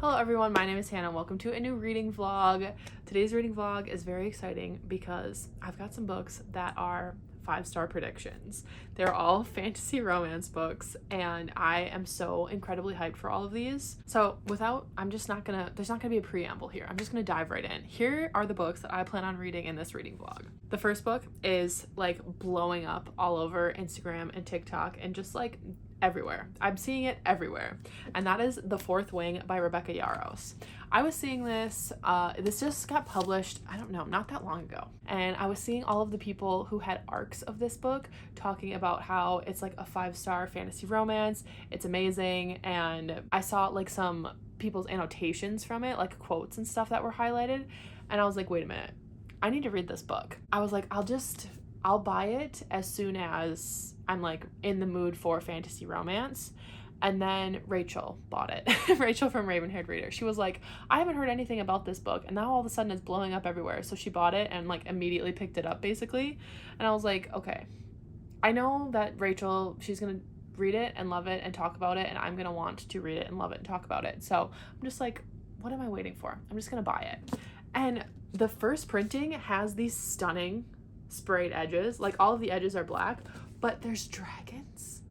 Hello everyone, my name is Hannah. Welcome to a new reading vlog. Today's reading vlog is very exciting because I've got some books that are 5-star predictions. They're all fantasy romance books and I am so incredibly hyped for all of these. So there's not gonna be a preamble here. I'm just gonna dive right in. Here are the books that I plan on reading in this reading vlog. The first book is like blowing up all over Instagram and TikTok and just like everywhere. I'm seeing it everywhere. And that is The Fourth Wing by Rebecca Yarros. I was seeing this, this just got published, I don't know, not that long ago. And I was seeing all of the people who had arcs of this book talking about how it's like a 5-star fantasy romance. It's amazing. And I saw like some people's annotations from it, like quotes and stuff that were highlighted. And I was like, wait a minute, I need to read this book. I was like, I'll buy it as soon as I'm like in the mood for fantasy romance. And then Rachel bought it. Rachel from Raven Haired Reader. She was like, I haven't heard anything about this book. And now all of a sudden it's blowing up everywhere. So she bought it and like immediately picked it up basically. And I was like, okay, I know that Rachel, she's going to read it and love it and talk about it. And I'm going to want to read it and love it and talk about it. So I'm just like, what am I waiting for? I'm just going to buy it. And the first printing has these stunning sprayed edges. Like all of the edges are black, but there's dragons.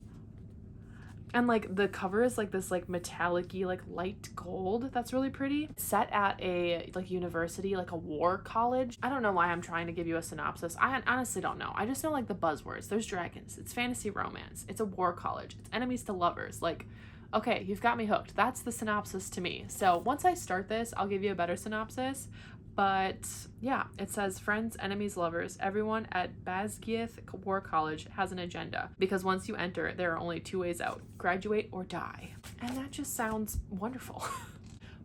And like the cover is like this like metallic-y like light gold that's really pretty. Set at a like university, like a war college. I don't know why I'm trying to give you a synopsis. I honestly don't know. I just know like the buzzwords. There's dragons. It's fantasy romance. It's a war college. It's enemies to lovers. Like, okay, you've got me hooked. That's the synopsis to me. So once I start this, I'll give you a better synopsis. But yeah, it says friends, enemies, lovers, everyone at Basgiath War College has an agenda because once you enter, there are only 2 ways out: graduate or die. And that just sounds wonderful.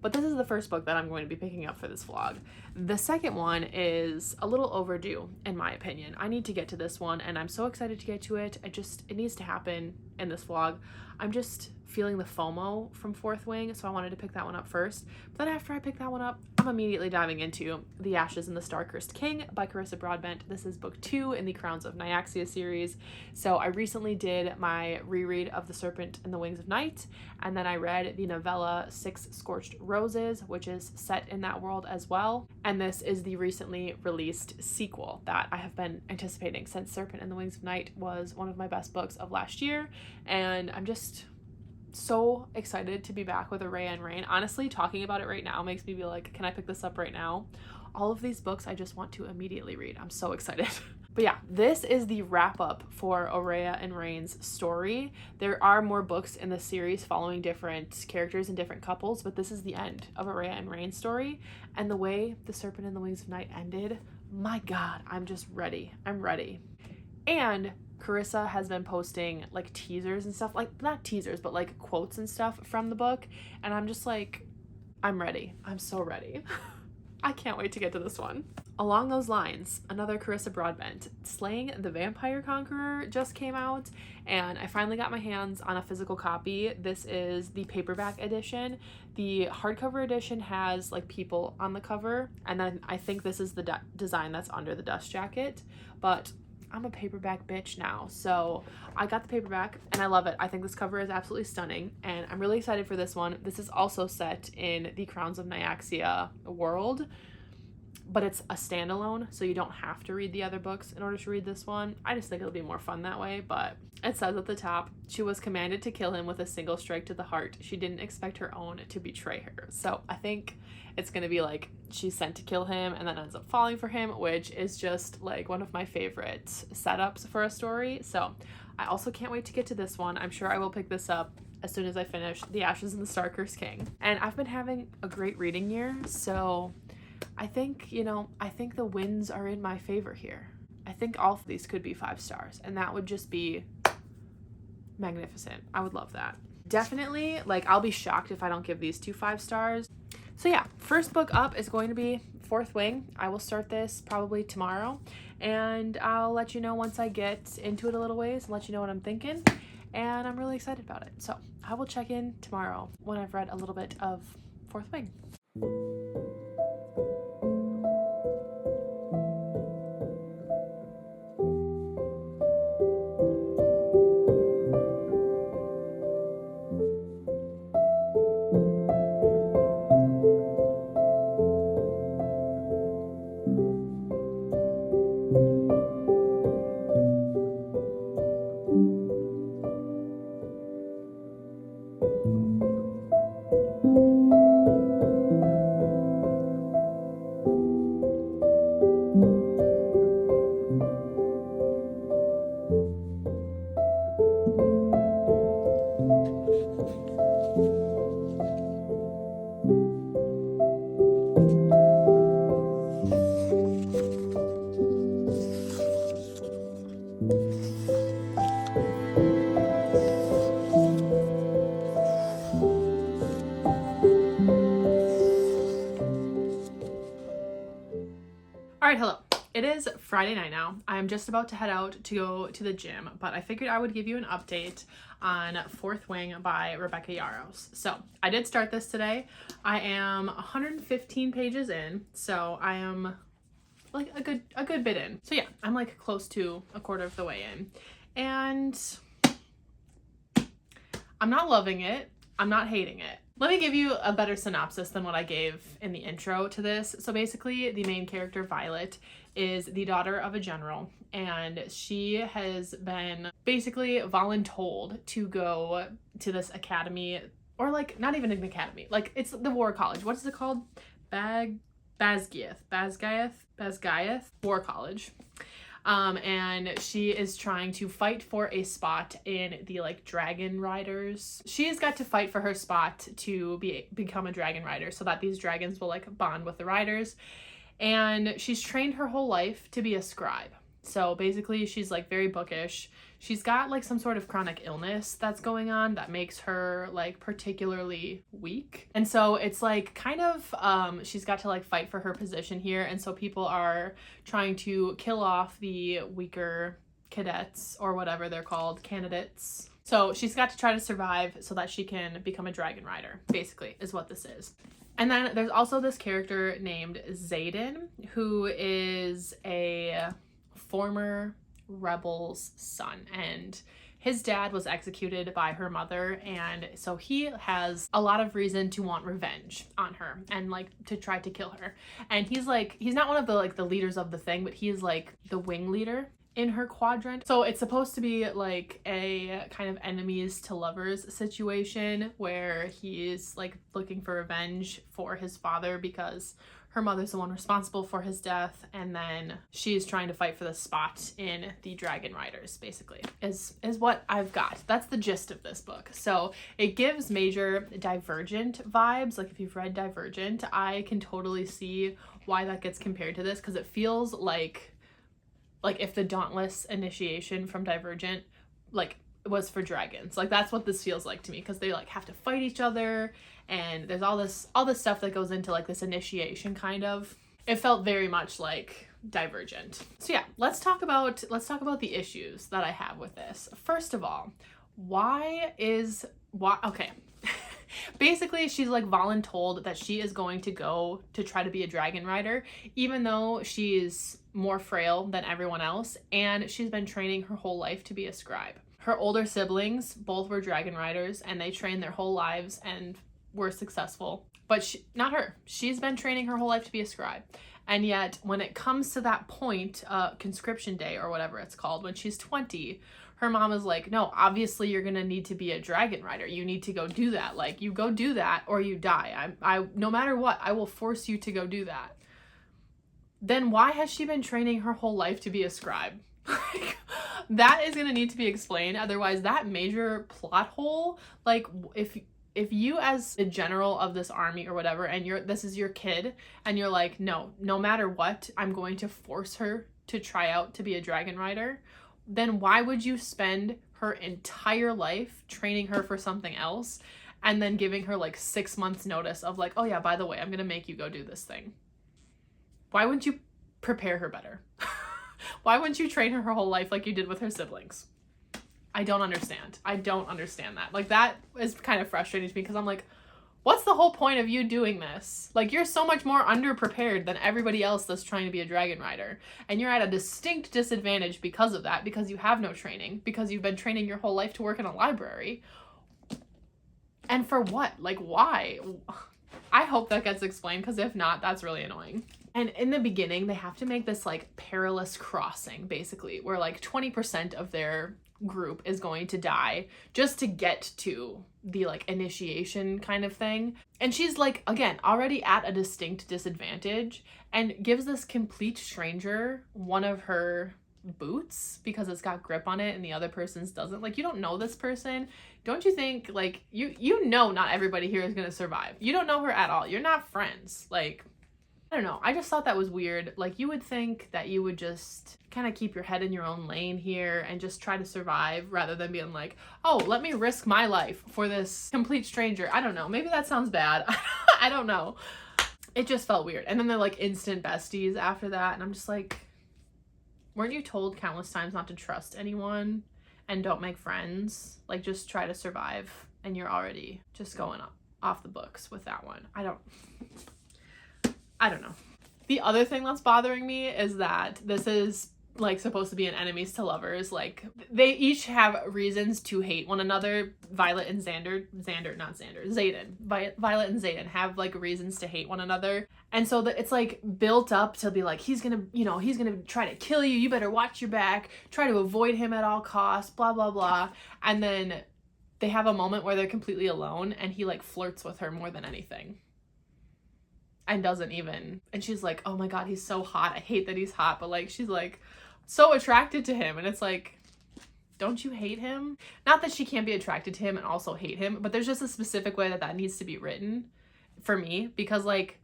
But this is the first book that I'm going to be picking up for this vlog. The second one is a little overdue, in my opinion. I need to get to this one, and I'm so excited to get to it. It needs to happen in this vlog. I'm just feeling the FOMO from Fourth Wing, so I wanted to pick that one up first. But then after I pick that one up, I'm immediately diving into The Ashes and the Star-Cursed King by Carissa Broadbent. This is book 2 in the Crowns of Nyaxia series. So I recently did my reread of The Serpent and the Wings of Night, and then I read the novella Six Scorched Roses, which is set in that world as well. And this is the recently released sequel that I have been anticipating since Serpent and the Wings of Night was one of my best books of last year. And I'm just so excited to be back with Araya and Rain. Honestly, talking about it right now makes me be like, can I pick this up right now? All of these books I just want to immediately read. I'm so excited. But yeah, this is the wrap up for Araya and Rain's story. There are more books in the series following different characters and different couples, but this is the end of Araya and Rain's story. And the way The Serpent and the Wings of Night ended, my God, I'm just ready. I'm ready. And Carissa has been posting like teasers and stuff, like not teasers, but like quotes and stuff from the book. And I'm just like, I'm ready. I'm so ready. I can't wait to get to this one. Along those lines, another Carissa Broadbent, Slaying the Vampire Conqueror just came out, and I finally got my hands on a physical copy. This is the paperback edition. The hardcover edition has like people on the cover, and then I think this is the design that's under the dust jacket, but I'm a paperback bitch now, so I got the paperback and I love it. I think this cover is absolutely stunning and I'm really excited for this one. This is also set in the Crowns of Nyaxia world, but it's a standalone, so you don't have to read the other books in order to read this one. I just think it'll be more fun that way. But it says at the top, she was commanded to kill him with a single strike to the heart. She didn't expect her own to betray her. So I think it's gonna be like she's sent to kill him and then ends up falling for him, which is just like one of my favorite setups for a story. So I also can't wait to get to this one. I'm sure I will pick this up as soon as I finish The Ashes and the Star-Cursed King. And I've been having a great reading year, so I think the winds are in my favor here. I think all of these could be 5 stars, and that would just be magnificent. I would love that. Definitely, like, I'll be shocked if I don't give these 2 5 stars. So yeah, first book up is going to be Fourth Wing. I will start this probably tomorrow, and I'll let you know once I get into it a little ways and let you know what I'm thinking. And I'm really excited about it. So I will check in tomorrow when I've read a little bit of Fourth Wing. It is Friday night now. I'm just about to head out to go to the gym, but I figured I would give you an update on Fourth Wing by Rebecca Yarros. So I did start this today. I am 115 pages in, so I am like a good bit in. So yeah, I'm like close to a quarter of the way in. And I'm not loving it. I'm not hating it. Let me give you a better synopsis than what I gave in the intro to this. So basically, the main character, Violet, is the daughter of a general, and she has been basically voluntold to go to this academy, or like not even an academy, like it's the war college. What is it called? Basgiath War College. And she is trying to fight for a spot in the like dragon riders. She has got to fight for her spot to become a dragon rider so that these dragons will like bond with the riders. And she's trained her whole life to be a scribe. So basically she's like very bookish. She's got like some sort of chronic illness that's going on that makes her like particularly weak. And so it's like kind of she's got to like fight for her position here. And so people are trying to kill off the weaker cadets or whatever they're called, candidates. So she's got to try to survive so that she can become a dragon rider, basically, is what this is. And then there's also this character named Xaden, who is a former rebel's son, and his dad was executed by her mother, and so he has a lot of reason to want revenge on her and like to try to kill her. And he's not one of the like the leaders of the thing, but he's like the wing leader in her quadrant. So it's supposed to be like a kind of enemies to lovers situation where he is like looking for revenge for his father because her mother's the one responsible for his death, and then she's trying to fight for the spot in the Dragon Riders, basically, is what I've got. That's the gist of this book. So it gives major Divergent vibes. Like if you've read Divergent, I can totally see why that gets compared to this, because it feels like if the Dauntless initiation from Divergent like was for dragons. Like that's what this feels like to me, because they like have to fight each other, and there's all this stuff that goes into like this initiation kind of. It felt very much like Divergent. So yeah, let's talk about the issues that I have with this. First of all, okay. Basically, she's like voluntold that she is going to go to try to be a dragon rider, even though she's more frail than everyone else, and she's been training her whole life to be a scribe. Her older siblings both were dragon riders, and they trained their whole lives and were successful. But not her. She's been training her whole life to be a scribe. And yet, when it comes to that point, conscription day or whatever it's called, when she's 20, her mom is like, no, obviously you're gonna need to be a dragon rider. You need to go do that. Like, you go do that or you die. I no matter what, I will force you to go do that. Then why has she been training her whole life to be a scribe? That is gonna need to be explained. Otherwise, that major plot hole, like if you as the general of this army or whatever, and this is your kid, and you're like, no matter what, I'm going to force her to try out to be a dragon rider, then why would you spend her entire life training her for something else and then giving her like 6 months notice of like, oh yeah, by the way, I'm gonna make you go do this thing? Why wouldn't you prepare her better? Why wouldn't you train her whole life like you did with her siblings? I don't understand that. Like, that is kind of frustrating to me, because I'm like, what's the whole point of you doing this? Like, you're so much more underprepared than everybody else that's trying to be a dragon rider, and you're at a distinct disadvantage because of that, because you have no training, because you've been training your whole life to work in a library. And for what? Like, why? I hope that gets explained, because if not, that's really annoying. And in the beginning, they have to make this like perilous crossing, basically, where like 20% of their group is going to die just to get to the like initiation kind of thing. And she's like, again, already at a distinct disadvantage, and gives this complete stranger one of her boots because it's got grip on it and the other person's doesn't. Like, you don't know this person. Don't you think like you know not everybody here is going to survive? You don't know her at all. You're not friends. Like, I don't know. I just thought that was weird. Like, you would think that you would just kind of keep your head in your own lane here and just try to survive, rather than being like, oh, let me risk my life for this complete stranger. I don't know. Maybe that sounds bad. I don't know. It just felt weird. And then they're like instant besties after that. And I'm just like, weren't you told countless times not to trust anyone and don't make friends? Like, just try to survive, and you're already just going off the books with that one. I don't know. The other thing that's bothering me is that this is like supposed to be an enemies to lovers. Like, they each have reasons to hate one another. Violet and Xander, Xaden. Violet and Xaden have like reasons to hate one another. And so that it's like built up to be like, he's gonna try to kill you. You better watch your back. Try to avoid him at all costs, blah, blah, blah. And then they have a moment where they're completely alone and he like flirts with her more than anything. And she's like, oh my God, he's so hot. I hate that he's hot. But like, she's like so attracted to him. And it's like, don't you hate him? Not that she can't be attracted to him and also hate him, but there's just a specific way that needs to be written for me, because like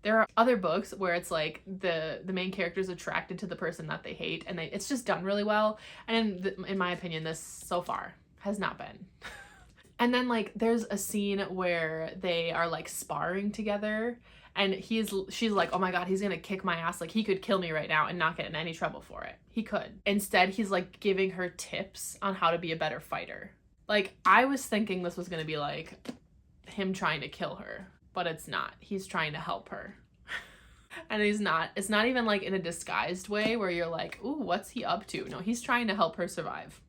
there are other books where it's like the main character is attracted to the person that they hate, and it's just done really well. And in my opinion, this so far has not been. And then like there's a scene where they are like sparring together, and she's like, oh my God, he's gonna kick my ass. Like, he could kill me right now and not get in any trouble for it. He could. Instead, he's like giving her tips on how to be a better fighter. Like, I was thinking this was gonna be like him trying to kill her, but it's not. He's trying to help her. And it's not even like in a disguised way where you're like, ooh, what's he up to? No, he's trying to help her survive.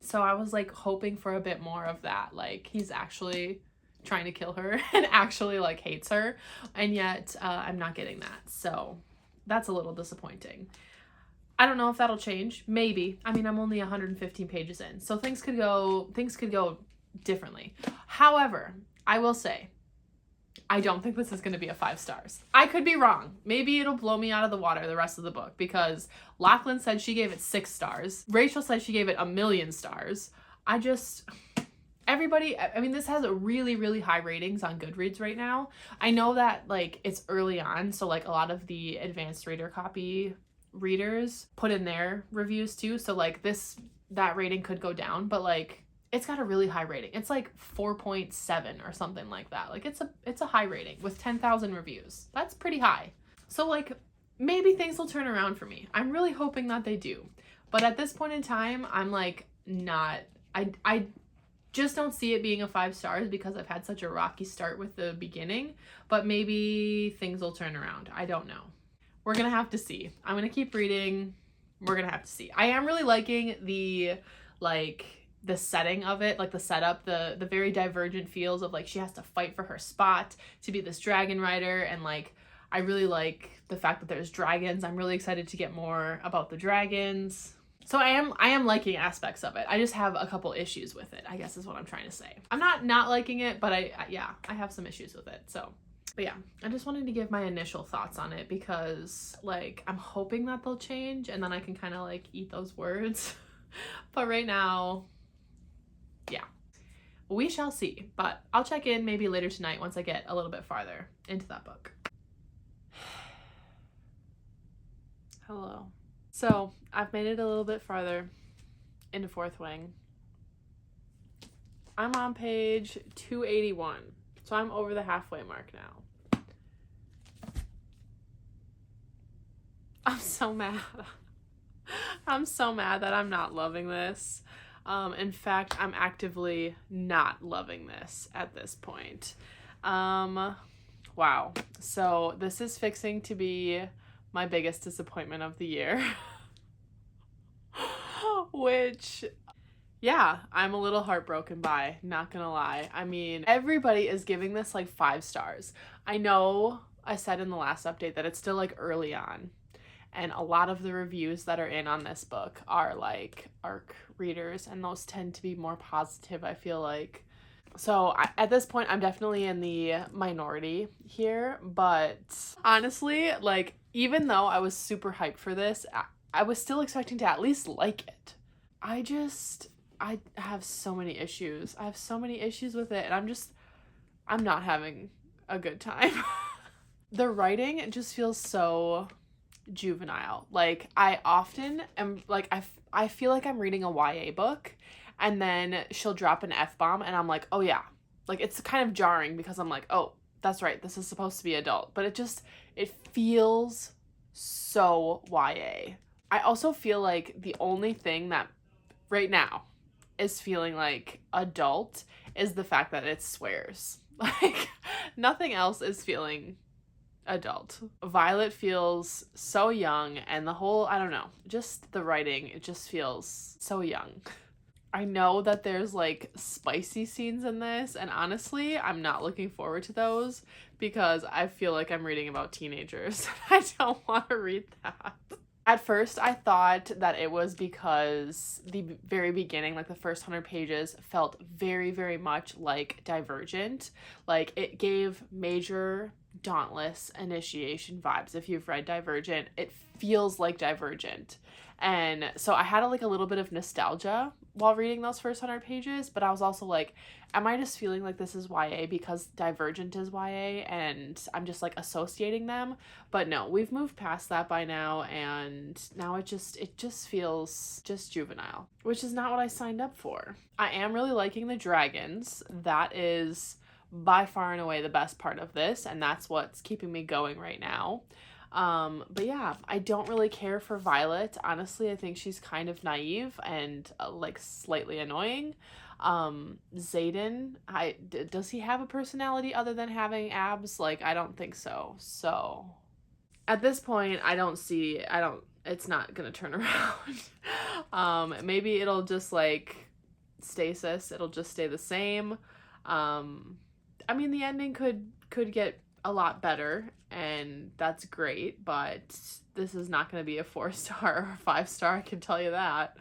So I was like hoping for a bit more of that. Like, he's actually trying to kill her and actually like hates her, and yet I'm not getting that. So that's a little disappointing. I don't know if that'll change. Maybe. I mean, I'm only 115 pages in, so things could go differently. However, I will say, I don't think this is going to be a 5 stars. I could be wrong. Maybe it'll blow me out of the water the rest of the book, because Lachlan said she gave it 6 stars. Rachel said she gave it 1,000,000 stars. Everybody, I mean, this has a really, really high ratings on Goodreads right now. I know that like it's early on, so like a lot of the advanced reader copy readers put in their reviews too. So like that rating could go down, but like it's got a really high rating. It's like 4.7 or something like that. Like it's a high rating with 10,000 reviews. That's pretty high. So like maybe things will turn around for me. I'm really hoping that they do. But at this point in time, I'm like not, I just don't see it being a 5 stars because I've had such a rocky start with the beginning, but maybe things will turn around. I don't know. We're gonna have to see. I'm gonna keep reading. We're gonna have to see. I am really liking the setting of it, like the setup, the very divergent feels of like she has to fight for her spot to be this dragon rider, and like I really like the fact that there's dragons. I'm really excited to get more about the dragons. So I am liking aspects of it. I just have a couple issues with it, I guess is what I'm trying to say. I'm not liking it, but I have some issues with it. So, but yeah, I just wanted to give my initial thoughts on it because like I'm hoping that they'll change and then I can kind of like eat those words. But right now, yeah, we shall see. But I'll check in maybe later tonight once I get a little bit farther into that book. Hello. So I've made it a little bit farther into Fourth Wing. I'm on page 281, so I'm over the halfway mark now. I'm so mad. I'm so mad that I'm not loving this. In fact, I'm actively not loving this at this point. Wow. So this is fixing to be my biggest disappointment of the year. Which, yeah, I'm a little heartbroken by, not gonna lie. I mean, everybody is giving this like 5 stars. I know I said in the last update that it's still like early on, and a lot of the reviews that are in on this book are like ARC readers, and those tend to be more positive, I feel like. So at this point, I'm definitely in the minority here, but honestly, like, even though I was super hyped for this, I was still expecting to at least like it. I have so many issues. I have so many issues with it, and I'm not having a good time. The writing just feels so juvenile. Like, I often am, like, I feel like I'm reading a YA book, and then she'll drop an F-bomb, and I'm like, oh yeah. Like, it's kind of jarring because I'm like, oh, that's right, this is supposed to be adult. But it feels so YA. I also feel like the only thing that right now is feeling like adult is the fact that it swears. Like, nothing else is feeling adult. Violet feels so young, and the whole, I don't know, just the writing, it just feels so young. I know that there's like spicy scenes in this, and honestly, I'm not looking forward to those because I feel like I'm reading about teenagers. I don't want to read that. At first, I thought that it was because the very beginning, like the first 100 pages, felt very, very much like Divergent. Like, it gave major Dauntless initiation vibes. If you've read Divergent, it feels like Divergent. And so I had like a little bit of nostalgia while reading those first 100 pages, but I was also like, am I just feeling like this is YA because Divergent is YA and I'm just like associating them? But no, we've moved past that by now, and now it just feels just juvenile, which is not what I signed up for. I am really liking the dragons. That is by far and away the best part of this, and that's what's keeping me going right now. But yeah, I don't really care for Violet. Honestly, I think she's kind of naive and like slightly annoying. Zayden, does he have a personality other than having abs? Like, I don't think so. So at this point, it's not gonna turn around. Maybe it'll just like stasis. It'll just stay the same. I mean, the ending could get a lot better, and that's great, but this is not going to be a 4-star or 5-star, I can tell you that.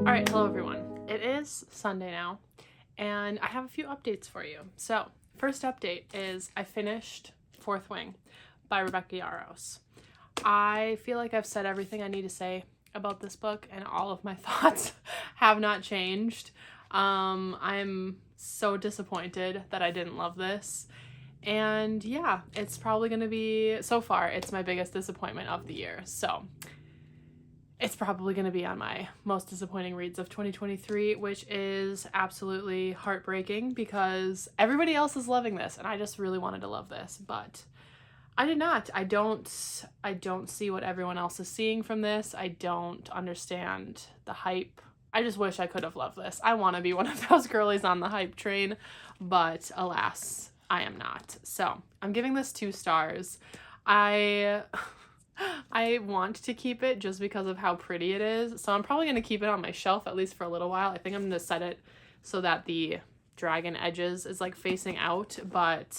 Alright, hello everyone. It is Sunday now, and I have a few updates for you. So, first update is I finished Fourth Wing by Rebecca Yarros. I feel like I've said everything I need to say about this book, and all of my thoughts have not changed. I'm so disappointed that I didn't love this. And yeah, it's probably going to be, so far, it's my biggest disappointment of the year. So it's probably going to be on my most disappointing reads of 2023, which is absolutely heartbreaking because everybody else is loving this, and I just really wanted to love this, but I did not. I don't see what everyone else is seeing from this. I don't understand the hype. I just wish I could have loved this. I want to be one of those girlies on the hype train, but alas, I am not. So I'm giving this 2 stars. I want to keep it just because of how pretty it is, so I'm probably going to keep it on my shelf at least for a little while. I think I'm going to set it so that the dragon edges is like facing out, but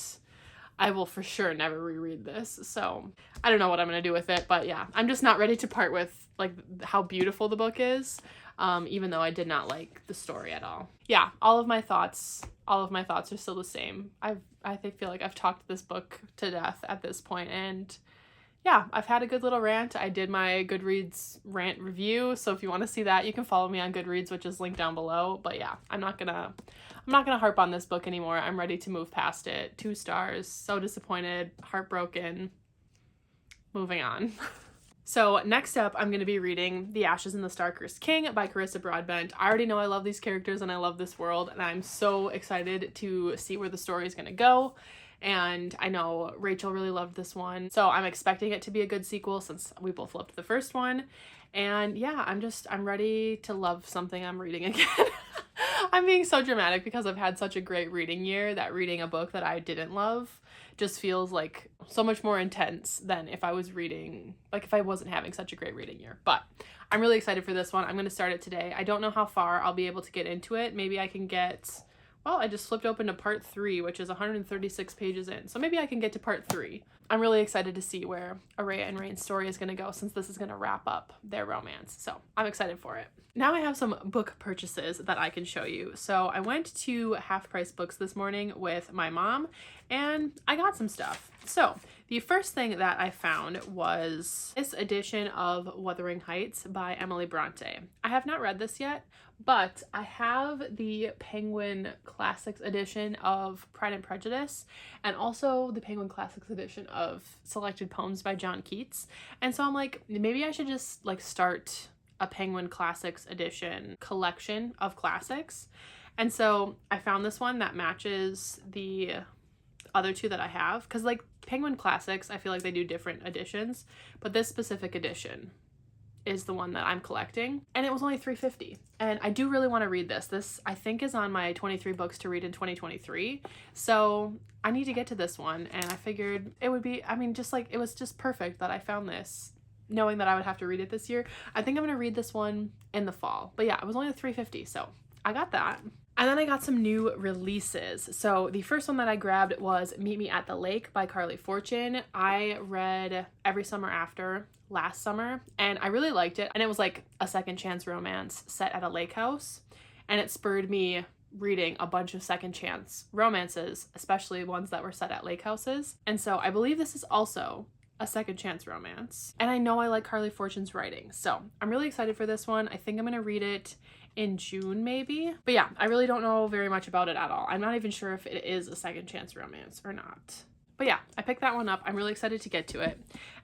I will for sure never reread this, so I don't know what I'm going to do with it, but yeah, I'm just not ready to part with like how beautiful the book is, even though I did not like the story at all. Yeah, all of my thoughts are still the same. I feel like I've talked this book to death at this point, and yeah, I've had a good little rant. I did my Goodreads rant review, so if you want to see that, you can follow me on Goodreads, which is linked down below. But yeah, I'm not gonna harp on this book anymore. I'm ready to move past it. 2 stars. So disappointed, heartbroken. Moving on. So next up, I'm going to be reading The Ashes and the Star-Cursed King by Carissa Broadbent. I already know I love these characters and I love this world, and I'm so excited to see where the story is going to go. And I know Rachel really loved this one, so I'm expecting it to be a good sequel since we both loved the first one. And yeah, I'm ready to love something I'm reading again. I'm being so dramatic because I've had such a great reading year that reading a book that I didn't love just feels like so much more intense than if I was reading, like if I wasn't having such a great reading year. But I'm really excited for this one. I'm going to start it today. I don't know how far I'll be able to get into it. Maybe I can get, well, I just flipped open to part 3, which is 136 pages in. So maybe I can get to part 3. I'm really excited to see where Araya and Rain's story is going to go since this is going to wrap up their romance. So I'm excited for it. Now I have some book purchases that I can show you. So I went to Half Price Books this morning with my mom and I got some stuff. So the first thing that I found was this edition of Wuthering Heights by Emily Bronte. I have not read this yet, but I have the Penguin Classics edition of Pride and Prejudice and also the Penguin Classics edition of Selected Poems by John Keats. And so I'm like, maybe I should just like start a Penguin Classics edition collection of classics. And so I found this one that matches the other two that I have, because like Penguin Classics, I feel like they do different editions, but this specific edition is the one that I'm collecting, and it was only $3.50. And I do really want to read this. This I think is on my 23 books to read in 2023. So I need to get to this one, and I figured it would be, I mean, just like it was just perfect that I found this, knowing that I would have to read it this year. I think I'm gonna read this one in the fall. But yeah, it was only $3.50, so I got that. And then I got some new releases. So the first one that I grabbed was Meet Me at the Lake by Carly Fortune. I read Every Summer After last summer and I really liked it. And it was like a second chance romance set at a lake house. And it spurred me reading a bunch of second chance romances, especially ones that were set at lake houses. And so I believe this is also a second chance romance. And I know I like Carly Fortune's writing, so I'm really excited for this one. I think I'm gonna read it in June maybe. But yeah, I really don't know very much about it at all. I'm not even sure if it is a second chance romance or not. But yeah, I picked that one up. I'm really excited to get to it.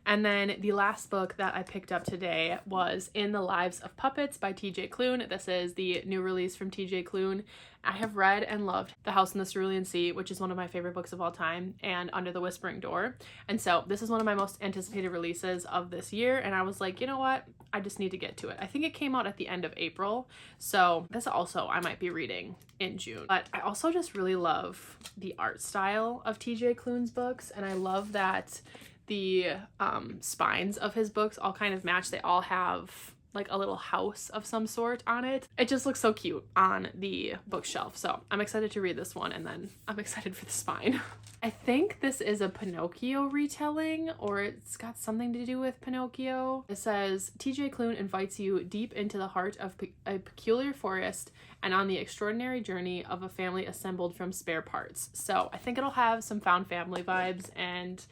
And then the last book that I picked up today was In the Lives of Puppets by TJ Klune. This is the new release from TJ Klune. I have read and loved The House in the Cerulean Sea, which is one of my favorite books of all time, and Under the Whispering Door. And so this is one of my most anticipated releases of this year. And I was like, you know what? I just need to get to it. I think it came out at the end of April. So this also I might be reading in June. But I also just really love the art style of TJ Klune's books. And I love that the spines of his books all kind of match. They all have like a little house of some sort on it. It just looks so cute on the bookshelf. So I'm excited to read this one, and then I'm excited for the spine. I think this is a Pinocchio retelling, or it's got something to do with Pinocchio. It says, TJ Klune invites you deep into the heart of a peculiar forest and on the extraordinary journey of a family assembled from spare parts. So I think it'll have some found family vibes, and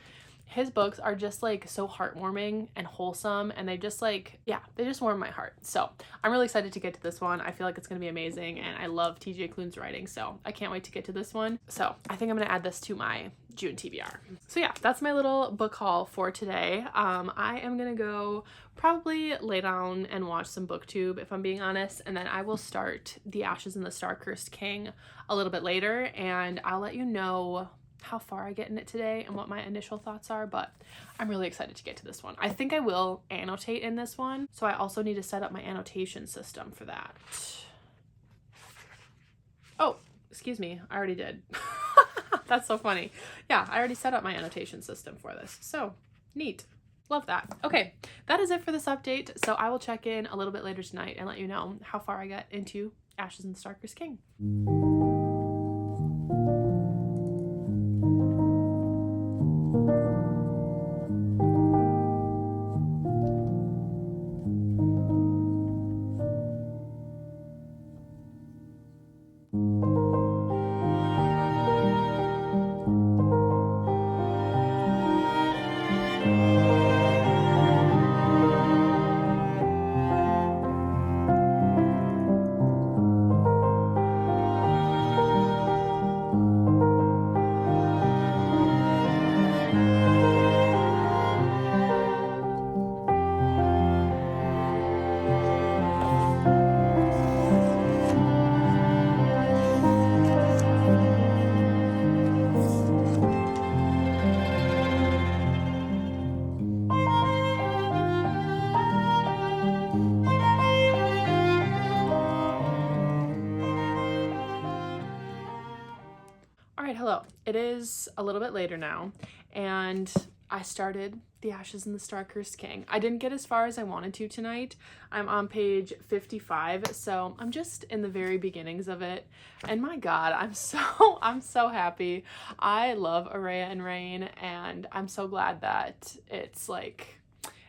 his books are just like so heartwarming and wholesome, and they just like, yeah, they just warm my heart. So I'm really excited to get to this one. I feel like it's gonna be amazing, and I love TJ Klune's writing, so I can't wait to get to this one. So I think I'm gonna add this to my June TBR. So yeah, that's my little book haul for today. I am gonna go probably lay down and watch some booktube if I'm being honest, and then I will start The Ashes and the Star-Cursed King a little bit later, and I'll let you know how far I get in it today and what my initial thoughts are, but I'm really excited to get to this one. I think I will annotate in this one, so I also need to set up my annotation system for that. Oh, excuse me, I already did. That's so funny. Yeah, I already set up my annotation system for this, so neat. Love that. Okay, that is it for this update, so I will check in a little bit later tonight and let you know how far I got into Ashes and the Star-Cursed King. right, hello. It is a little bit later now, and I started The Ashes and the Star-Cursed King. I didn't get as far as I wanted to tonight. I'm on page 55, so I'm just in the very beginnings of it. And my God, I'm so happy. I love Araya and Rain, and I'm so glad that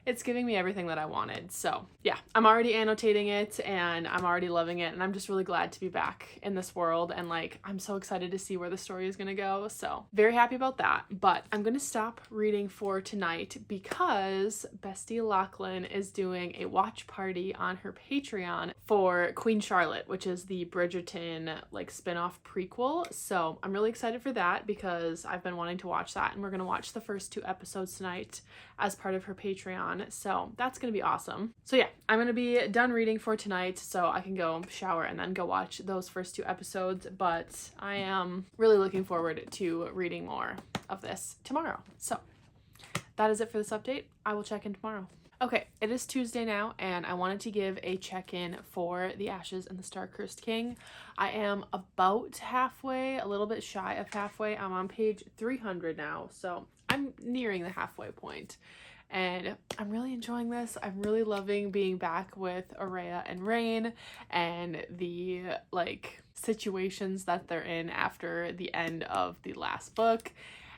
it's giving me everything that I wanted. So yeah, I'm already annotating it and I'm already loving it. And I'm just really glad to be back in this world. And like, I'm so excited to see where the story is gonna go. So very happy about that. But I'm gonna stop reading for tonight because Bestie Lachlan is doing a watch party on her Patreon for Queen Charlotte, which is the Bridgerton like spin-off prequel. So I'm really excited for that because I've been wanting to watch that, and we're gonna watch the first 2 episodes tonight as part of her Patreon. So that's gonna be awesome. So yeah, I'm gonna be done reading for tonight so I can go shower and then go watch those first 2 episodes, but I am really looking forward to reading more of this tomorrow. So that is it for this update. I will check in tomorrow. Okay, it is Tuesday now, and I wanted to give a check-in for The Ashes and the Star-Cursed King. I am about halfway, a little bit shy of halfway. I'm on page 300 now, so I'm nearing the halfway point. And I'm really enjoying this. I'm really loving being back with Araya and Rain and the like situations that they're in after the end of the last book.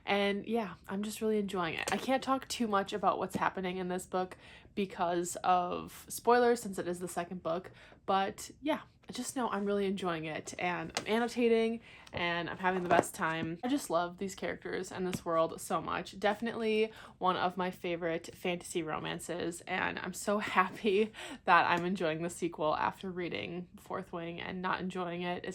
And yeah, I'm just really enjoying it. I can't talk too much about what's happening in this book because of spoilers since it is the second book, but yeah, I just know I'm really enjoying it, and I'm annotating and I'm having the best time. I just love these characters and this world so much. Definitely one of my favorite fantasy romances, and I'm so happy that I'm enjoying the sequel after reading Fourth Wing and not enjoying it.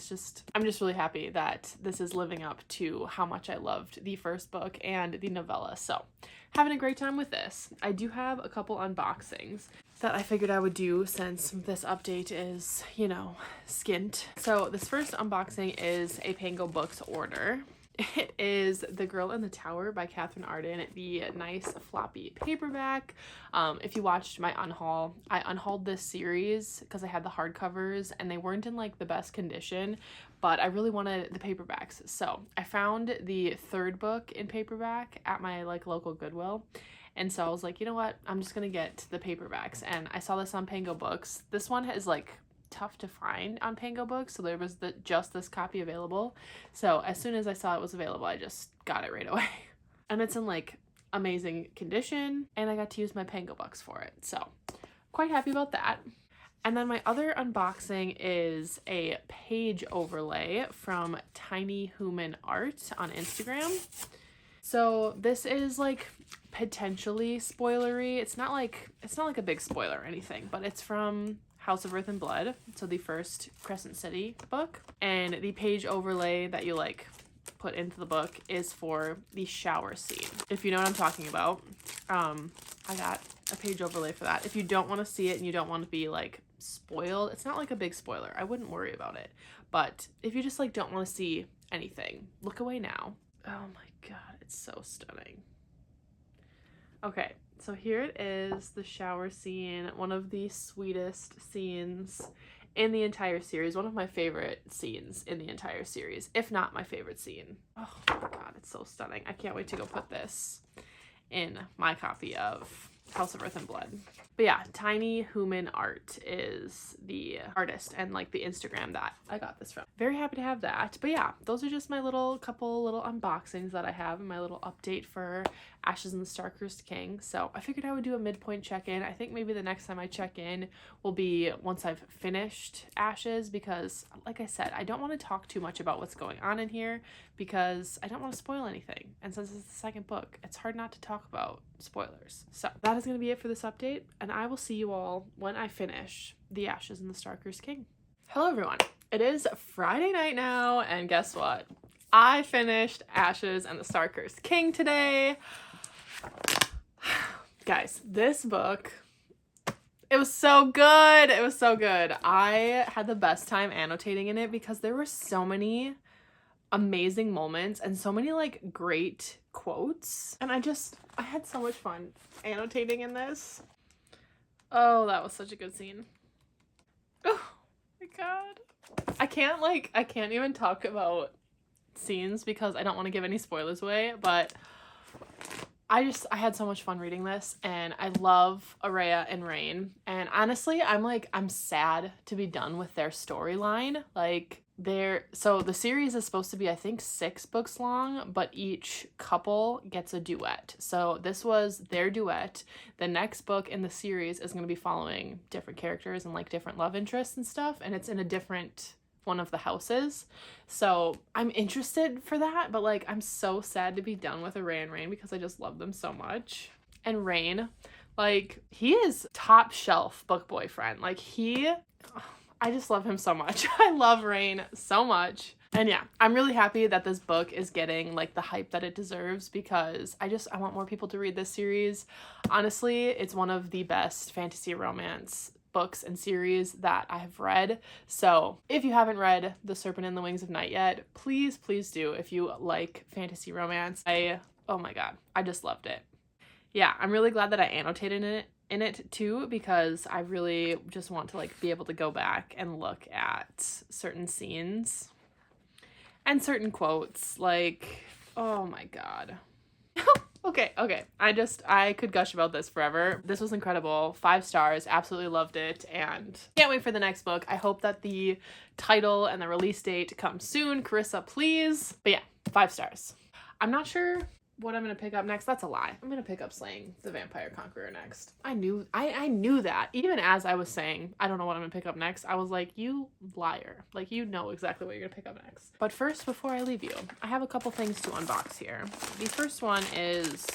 I'm just really happy that this is living up to how much I loved the first book and the novella. So having a great time with this. I do have a couple unboxings that I figured I would do since this update is, you know, skint. So this first unboxing is a Pango Books order. It is The Girl in the Tower by Catherine Arden, the nice floppy paperback. If you watched my unhaul, I unhauled this series because I had the hardcovers and they weren't in like the best condition, but I really wanted the paperbacks. So I found the 3rd book in paperback at my like local Goodwill. And so I was like, you know what? I'm just gonna get the paperbacks. And I saw this on Pango Books. This one is like tough to find on Pango Books, so there was just this copy available. So as soon as I saw it was available, I just got it right away. And it's in like amazing condition, and I got to use my Pango Bucks for it. So quite happy about that. And then my other unboxing is a page overlay from Tiny Human Art on Instagram. So this is like potentially spoilery. It's not like a big spoiler or anything, but it's from House of Earth and Blood, so the first Crescent City book. And the page overlay that you like put into the book is for the shower scene. If you know what I'm talking about, I got a page overlay for that. If you don't want to see it and you don't want to be like spoiled, it's not like a big spoiler. I wouldn't worry about it. But if you just like don't want to see anything, look away now. Oh my God, it's so stunning. Okay, so here it is, the shower scene, one of the sweetest scenes in the entire series, one of my favorite scenes in the entire series, if not my favorite scene. Oh my God, it's so stunning. I can't wait to go put this in my copy of House of Earth and Blood. But yeah, Tiny Human Art is the artist and like the Instagram that I got this from. Very happy to have that. But yeah, those are just my couple little unboxings that I have and my little update for Ashes and the Star-Cursed King. So I figured I would do a midpoint check-in. I think maybe the next time I check in will be once I've finished Ashes, because like I said, I don't want to talk too much about what's going on in here because I don't want to spoil anything. And since it's the second book, it's hard not to talk about spoilers. So that is going to be it for this update, and I will see you all when I finish The Ashes and the Star-Cursed King. Hello everyone. It is Friday night now, and guess what? I finished Ashes and the Star-Cursed King today. Guys, this book, it was so good. It was so good. I had the best time annotating in it because there were so many amazing moments and so many like great quotes. And I had so much fun annotating in this. Oh, that was such a good scene. Oh my God. I can't even talk about scenes because I don't want to give any spoilers away, but I had so much fun reading this, and I love Araya and Rain. And honestly, I'm sad to be done with their storyline. Like, so the series is supposed to be, I think, 6 books long, but each couple gets a duet. So this was their duet. The next book in the series is going to be following different characters and like different love interests and stuff, and it's in a different one of the houses. So I'm interested for that, but like I'm so sad to be done with Araya and Rain because I just love them so much. And Rain, like, he is top shelf book boyfriend. Like, I just love him so much. I love Rain so much. And yeah, I'm really happy that this book is getting like the hype that it deserves because I want more people to read this series. Honestly, it's one of the best fantasy romance books and series that I have read. So if you haven't read The Serpent and the Wings of Night yet, please do if you like fantasy romance. Oh my god, I just loved it. Yeah, I'm really glad that I annotated in it too, because I really just want to like be able to go back and look at certain scenes and certain quotes. Like, oh my god. Okay. I could gush about this forever. This was incredible. 5 stars. Absolutely loved it. And can't wait for the next book. I hope that the title and the release date come soon. Carissa, please. But yeah, 5 stars. I'm not sure what I'm going to pick up next. That's a lie. I'm going to pick up Slaying the Vampire Conqueror next. I knew that. Even as I was saying, I don't know what I'm going to pick up next, I was like, you liar. Like, you know exactly what you're going to pick up next. But first, before I leave you, I have a couple things to unbox here. The first one is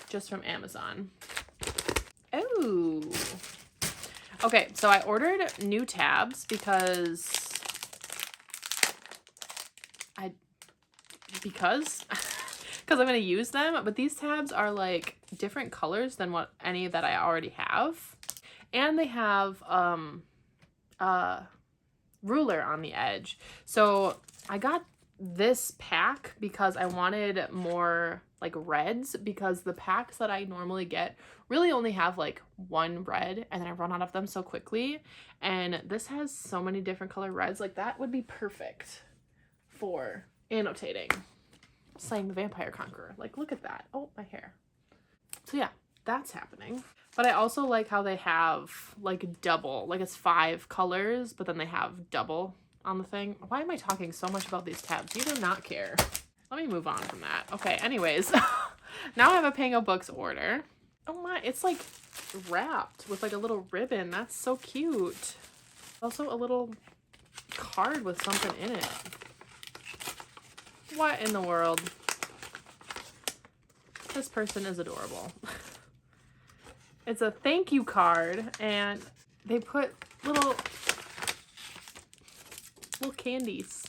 just from Amazon. Oh. Okay, so I ordered new tabs because I'm going to use them, but these tabs are like different colors than what any that I already have. And they have ruler on the edge. So I got this pack because I wanted more like reds, because the packs that I normally get really only have like one red and then I run out of them so quickly. And this has so many different color reds. Like, that would be perfect for annotating Slaying the Vampire Conqueror. Like, look at that. Oh, my hair. So yeah, that's happening. But I also like how they have like double, like it's 5 colors, but then they have double on the thing. Why am I talking so much about these tabs? You do not care. Let me move on from that. Okay, anyways, now I have a Pango Books order. Oh my, it's like wrapped with like a little ribbon. That's so cute. Also a little card with something in it. What in the world? This person is adorable. It's a thank you card, and they put little candies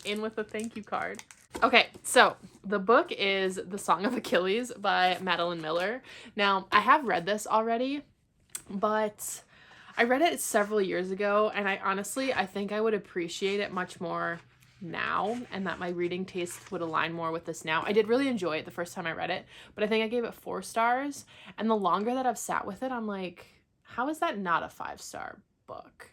in with the thank you card. Okay, so the book is The Song of Achilles by Madeline Miller. Now, I have read this already, but I read it several years ago, and I think I would appreciate it much more now, and that my reading taste would align more with this now. I did really enjoy it the first time I read it, but I think I gave it 4 stars, and the longer that I've sat with it, I'm like, how is that not a 5-star book?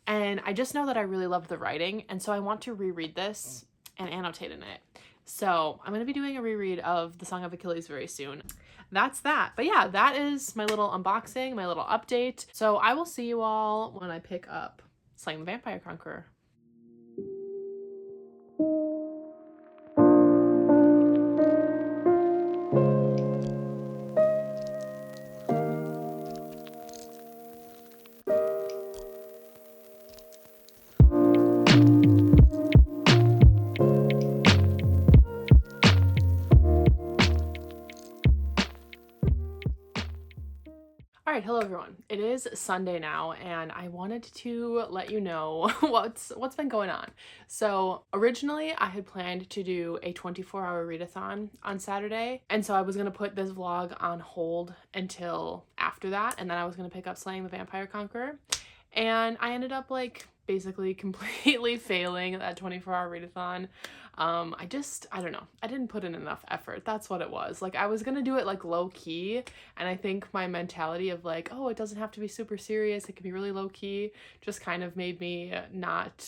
And I just know that I really love the writing, and so I want to reread this and annotate in it. So I'm going to be doing a reread of The Song of Achilles very soon. That's that. But yeah, that is my little unboxing, my little update. So I will see you all when I pick up Slaying the Vampire Conqueror. Alright, hello everyone. It is Sunday now, and I wanted to let you know what's been going on. So originally I had planned to do a 24-hour readathon on Saturday, and so I was going to put this vlog on hold until after that, and then I was going to pick up Slaying the Vampire Conqueror. And I ended up like basically completely failing that 24-hour readathon. I don't know. I didn't put in enough effort. That's what it was. Like, I was gonna do it like low key, and I think my mentality of like, oh, it doesn't have to be super serious, it can be really low key, just kind of made me not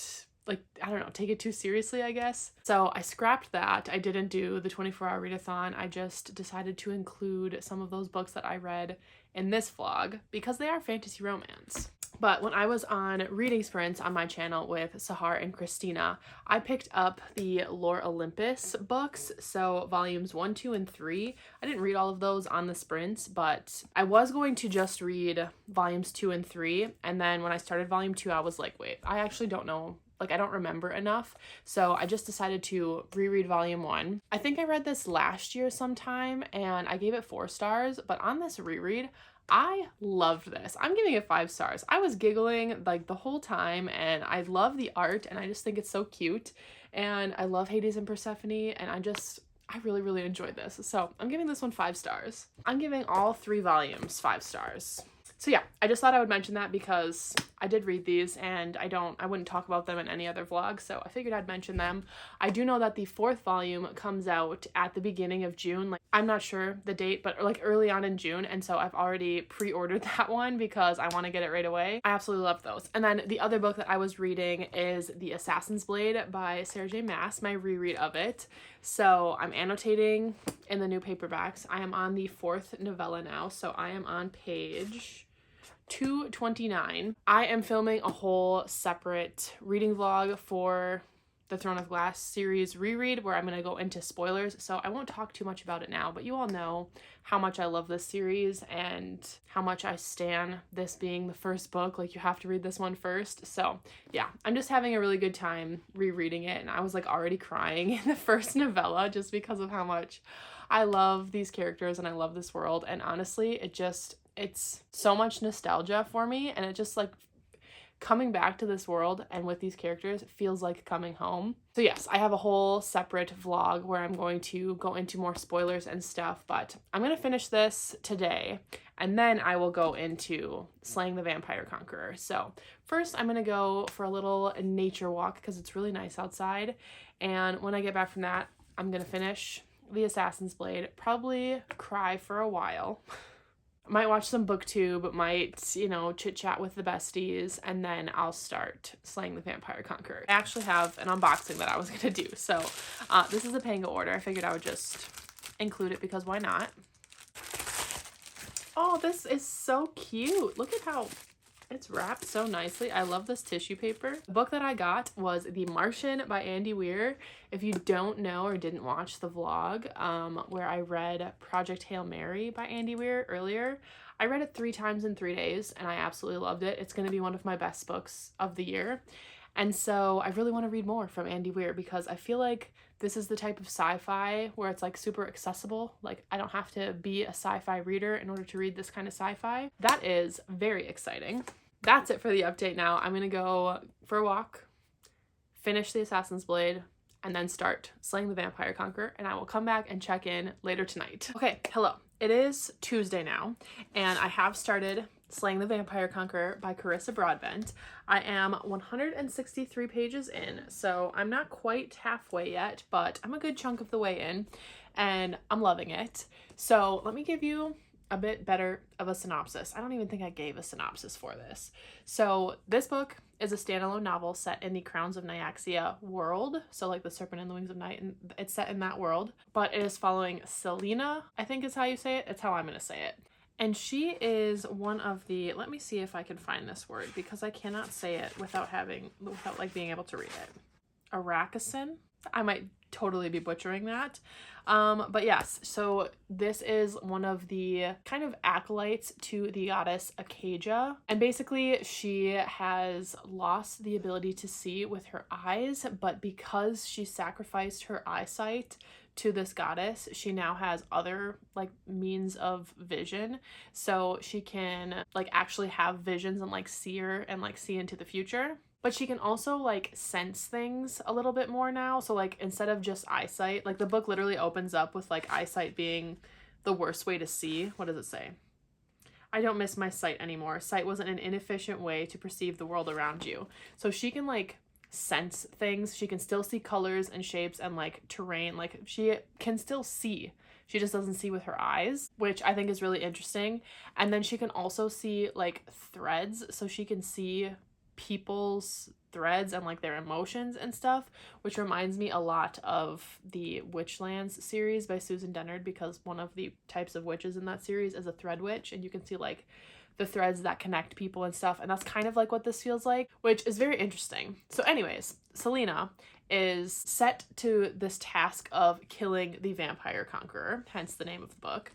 like, I don't know, take it too seriously, I guess. So I scrapped that. I didn't do the 24-hour readathon. I just decided to include some of those books that I read in this vlog because they are fantasy romance. But when I was on reading sprints on my channel with Sahar and Christina, I picked up the Lore Olympus books, so volumes 1, 2, and 3. I didn't read all of those on the sprints, but I was going to just read volumes 2 and 3, and then when I started volume 2, I was like, wait, I actually don't know. Like, I don't remember enough, so I just decided to reread volume 1. I think I read this last year sometime, and I gave it 4 stars, but on this reread, I loved this. I'm giving it 5 stars. I was giggling like the whole time, and I love the art, and I just think it's so cute, and I love Hades and Persephone, and I really, really enjoyed this. So I'm giving this one 5 stars. I'm giving all 3 volumes 5 stars. So yeah, I just thought I would mention that because I did read these and I wouldn't talk about them in any other vlog, so I figured I'd mention them. I do know that the 4th volume comes out at the beginning of June. Like, I'm not sure the date, but like early on in June, and so I've already pre-ordered that one because I want to get it right away. I absolutely love those. And then the other book that I was reading is The Assassin's Blade by Sarah J Maas, my reread of it. So I'm annotating in the new paperbacks. I am on the 4th novella now, so I am on page 229. I am filming a whole separate reading vlog for the Throne of Glass series reread where I'm going to go into spoilers, so I won't talk too much about it now, but you all know how much I love this series and how much I stan this being the first book. Like, you have to read this one first. So yeah, I'm just having a really good time rereading it, and I was like already crying in the first novella just because of how much I love these characters and I love this world. And honestly, it's so much nostalgia for me, and it just like coming back to this world and with these characters feels like coming home. So yes, I have a whole separate vlog where I'm going to go into more spoilers and stuff, but I'm going to finish this today and then I will go into Slaying the Vampire Conqueror. So first I'm going to go for a little nature walk because it's really nice outside, and when I get back from that, I'm going to finish The Assassin's Blade, probably cry for a while. Might watch some booktube, might, you know, chit chat with the besties, and then I'll start Slaying the Vampire Conqueror. I actually have an unboxing that I was gonna do, so this is a Pango order. I figured I would just include it because why not? Oh, this is so cute. Look at how it's wrapped so nicely. I love this tissue paper. The book that I got was The Martian by Andy Weir. If you don't know or didn't watch the vlog where I read Project Hail Mary by Andy Weir earlier, I read it 3 times in 3 days and I absolutely loved it. It's going to be one of my best books of the year. And so I really want to read more from Andy Weir because I feel like this is the type of sci-fi where it's like super accessible. Like, I don't have to be a sci-fi reader in order to read this kind of sci-fi. That is very exciting. That's it for the update now. I'm gonna go for a walk, finish The Assassin's Blade, and then start Slaying the Vampire Conqueror, and I will come back and check in later tonight. Okay, hello. It is Tuesday now, and I have started Slaying the Vampire Conqueror by Carissa Broadbent. I am 163 pages in, so I'm not quite halfway yet, but I'm a good chunk of the way in, and I'm loving it. So let me give you a bit better of a synopsis. I don't even think I gave a synopsis for this. So this book is a standalone novel set in the Crowns of Nyaxia world. So like the Serpent and the Wings of Night, and it's set in that world. But it is following Selena, I think is how you say it. It's how I'm gonna say it. And she is one of the, let me see if I can find this word because I cannot say it without like being able to read it. Arachison? I might totally be butchering that. But yes, so this is one of the kind of acolytes to the goddess Acacia. And basically she has lost the ability to see with her eyes, but because she sacrificed her eyesight to this goddess, she now has other like means of vision, so she can like actually have visions and like see into the future. But she can also like sense things a little bit more now. So like instead of just eyesight, like the book literally opens up with like eyesight being the worst way to see. What does it say? I don't miss my sight anymore. Sight wasn't an inefficient way to perceive the world around you. So she can like sense things. She can still see colors and shapes and like terrain. Like she can still see. She just doesn't see with her eyes, which I think is really interesting. And then she can also see like threads. So she can see people's threads and like their emotions and stuff, which reminds me a lot of the Witchlands series by Susan Dennard, because one of the types of witches in that series is a thread witch, and you can see like the threads that connect people and stuff, and that's kind of like what this feels like, which is very interesting. So anyways, Selena is set to this task of killing the vampire conqueror, hence the name of the book.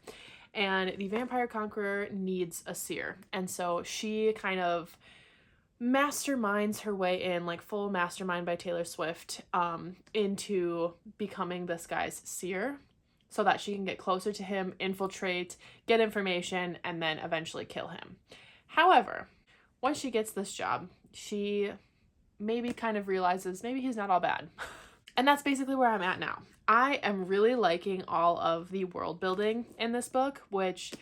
And the vampire conqueror needs a seer, and so she kind of masterminds her way in, like full mastermind by Taylor Swift, into becoming this guy's seer so that she can get closer to him, infiltrate, get information, and then eventually kill him. However, once she gets this job, she maybe kind of realizes maybe he's not all bad. And that's basically where I'm at now. I am really liking all of the world building in this book, which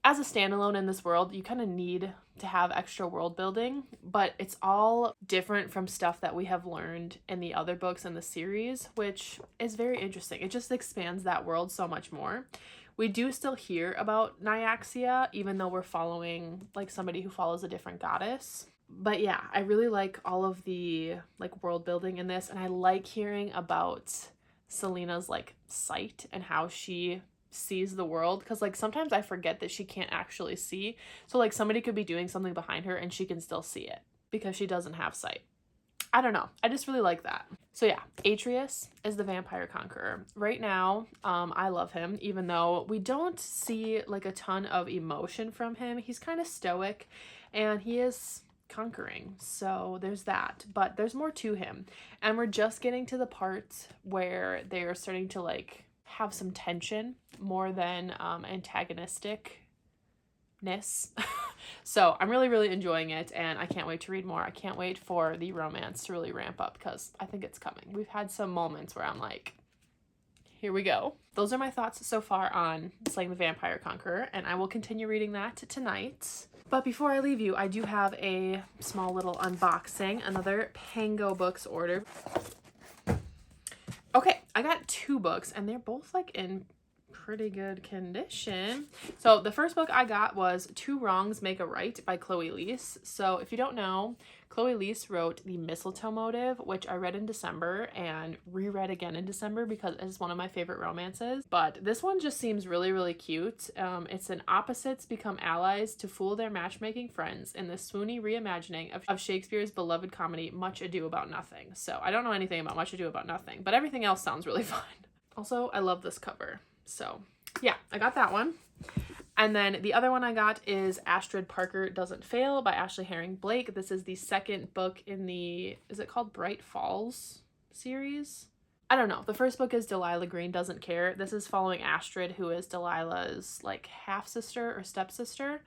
as a standalone in this world, you kind of need to have extra world building, but it's all different from stuff that we have learned in the other books in the series, which is very interesting. It just expands that world so much more. We do still hear about Nyaxia, even though we're following like somebody who follows a different goddess. But yeah, I really like all of the like world building in this, and I like hearing about Selena's like sight and how she sees the world, because like sometimes I forget that she can't actually see, so like somebody could be doing something behind her and she can still see it because she doesn't have sight. I don't know, I just really like that. So yeah, Atreus is the vampire conqueror right now. I love him, even though we don't see like a ton of emotion from him. He's kind of stoic and he is conquering, so there's that, but there's more to him, and we're just getting to the part where they are starting to like have some tension more than antagonisticness. So I'm really enjoying it, and I can't wait to read more. I can't wait for the romance to really ramp up, because I think it's coming. We've had some moments where I'm like, here we go. Those are my thoughts so far on Slaying the Vampire Conqueror, and I will continue reading that tonight. But before I leave you, I do have a small little unboxing, another Pango Books order. Okay, I got 2 books, and they're both like in pretty good condition. So the first book I got was Two Wrongs Make a Right by Chloe Liese. So if you don't know, Chloe Liese wrote The Mistletoe Motive, which I read in December and reread again in December because it's one of my favorite romances. But this one just seems really cute. It's an opposites become allies to fool their matchmaking friends in the swoony reimagining of Shakespeare's beloved comedy Much Ado About Nothing. So I don't know anything about Much Ado About Nothing, but everything else sounds really fun. Also, I love this cover. So yeah, I got that one. And then the other one I got is Astrid Parker Doesn't Fail by Ashley Herring Blake. This is the second book in the, is it called Bright Falls series? I don't know. The first book is Delilah Green Doesn't Care. This is following Astrid, who is Delilah's like half-sister or stepsister.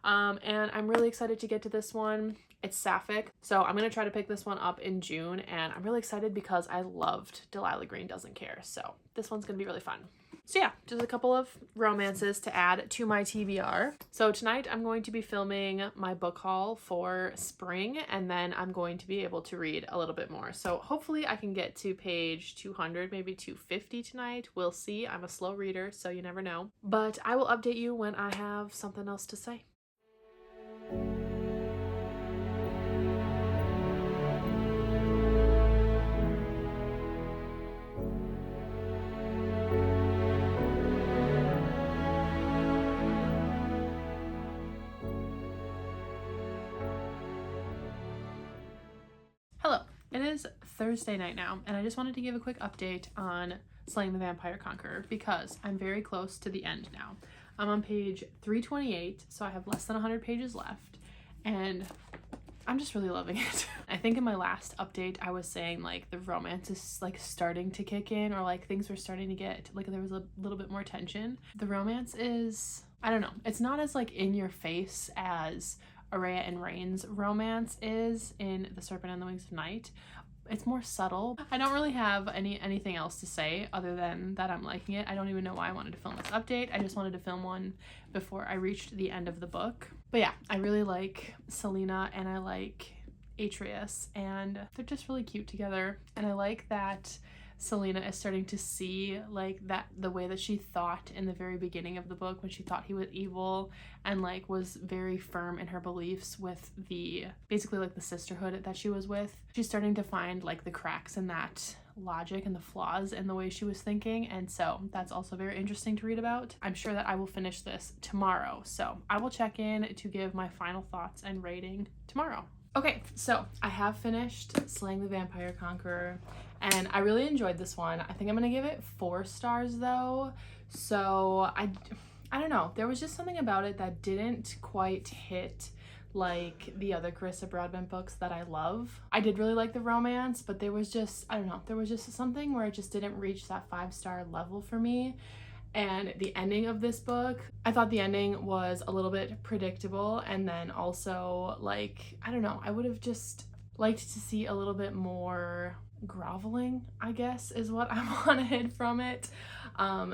And I'm really excited to get to this one. It's sapphic, so I'm gonna try to pick this one up in June, and I'm really excited because I loved Delilah Green Doesn't Care, so this one's gonna be really fun. So yeah, just a couple of romances to add to my TBR. So tonight I'm going to be filming my book haul for spring, and then I'm going to be able to read a little bit more. So hopefully I can get to page 200, maybe 250 tonight. We'll see. I'm a slow reader, so you never know. But I will update you when I have something else to say. Hello, it is Thursday night now, and I just wanted to give a quick update on Slaying the Vampire Conqueror because I'm very close to the end now. I'm on page 328, so I have less than 100 pages left, and I'm just really loving it. I think in my last update I was saying like the romance is like starting to kick in, or like things were starting to get, like there was a little bit more tension. The romance is, I don't know, it's not as like in your face as Araya and Rain's romance is in The Serpent and the Wings of Night. It's more subtle. I don't really have anything else to say other than that I'm liking it. I don't even know why I wanted to film this update. I just wanted to film one before I reached the end of the book. But yeah, I really like Selena and I like Atreus, and they're just really cute together. And I like that Selena is starting to see like that the way that she thought in the very beginning of the book when she thought he was evil and like was very firm in her beliefs with the basically like the sisterhood that she was with. She's starting to find like the cracks in that logic and the flaws in the way she was thinking, and so that's also very interesting to read about. I'm sure that I will finish this tomorrow, so I will check in to give my final thoughts and rating tomorrow. Okay, so I have finished Slaying the Vampire Conqueror, and I really enjoyed this one. I think I'm gonna give it 4 stars though. So I don't know, there was just something about it that didn't quite hit like the other Carissa Broadbent books that I love. I did really like the romance, but there was just, I don't know, there was just something where it just didn't reach that 5-star level for me. And the ending of this book, I thought the ending was a little bit predictable, and then also like, I don't know, I would have just liked to see a little bit more groveling, I guess is what I wanted from it.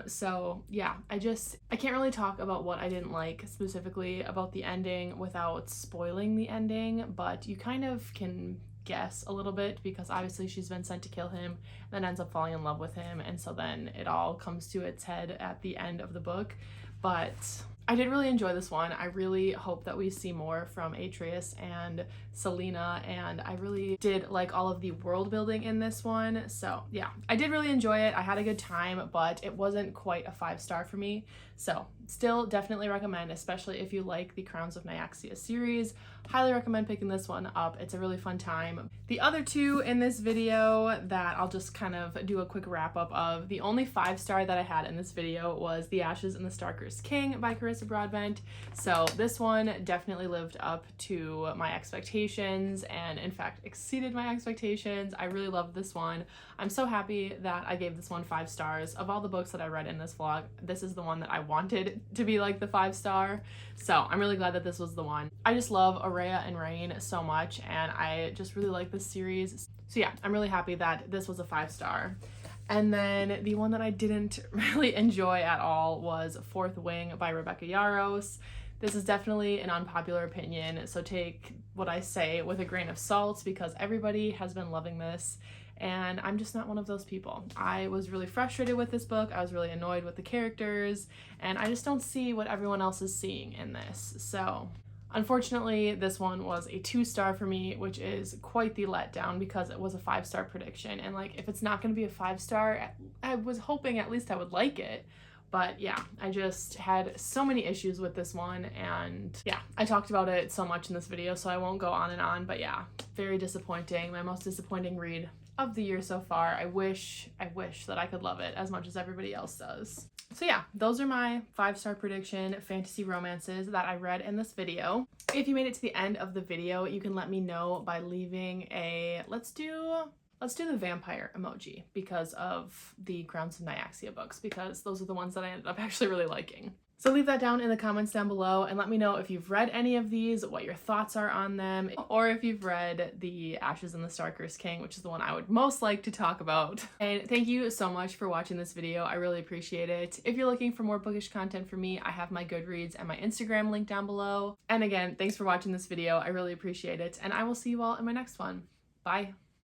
So yeah, I can't really talk about what I didn't like specifically about the ending without spoiling the ending, but you kind of can guess a little bit because obviously she's been sent to kill him, then ends up falling in love with him, and so then it all comes to its head at the end of the book. But I did really enjoy this one. I really hope that we see more from Atreus and Selena, and I really did like all of the world building in this one. So yeah, I did really enjoy it. I had a good time, but it wasn't quite a 5-star for me. So still definitely recommend, especially if you like the Crowns of Nyaxia series. Highly recommend picking this one up. It's a really fun time. The other 2 in this video that I'll just kind of do a quick wrap up of, the only 5-star that I had in this video was The Ashes and the Starcursed King by Carissa Broadbent. So this one definitely lived up to my expectations and in fact exceeded my expectations. I really loved this one. I'm so happy that I gave this one 5 stars. Of all the books that I read in this vlog, this is the one that I wanted to be like the 5-star. So I'm really glad that this was the one. I just love Aurea and Rain so much, and I just really like this series. So yeah, I'm really happy that this was a 5-star. And then the one that I didn't really enjoy at all was Fourth Wing by Rebecca Yarros. This is definitely an unpopular opinion, so take what I say with a grain of salt because everybody has been loving this, and I'm just not one of those people. I was really frustrated with this book. I was really annoyed with the characters, and I just don't see what everyone else is seeing in this. So unfortunately, this one was a 2-star for me, which is quite the letdown because it was a 5-star prediction. And like, if it's not going to be a 5-star, I was hoping at least I would like it. But yeah, I just had so many issues with this one, and yeah, I talked about it so much in this video, so I won't go on and on, but yeah, very disappointing. My most disappointing read of the year so far. I wish that I could love it as much as everybody else does. So yeah, those are my 5-star prediction fantasy romances that I read in this video. If you made it to the end of the video, you can let me know by leaving a let's do the vampire emoji because of the Crowns of Nyaxia books, because those are the ones that I ended up actually really liking. So leave that down in the comments down below and let me know if you've read any of these, what your thoughts are on them, or if you've read The Ashes and the Starcursed King, which is the one I would most like to talk about. And thank you so much for watching this video. I really appreciate it. If you're looking for more bookish content from me, I have my Goodreads and my Instagram link down below. And again, thanks for watching this video. I really appreciate it. And I will see you all in my next one. Bye.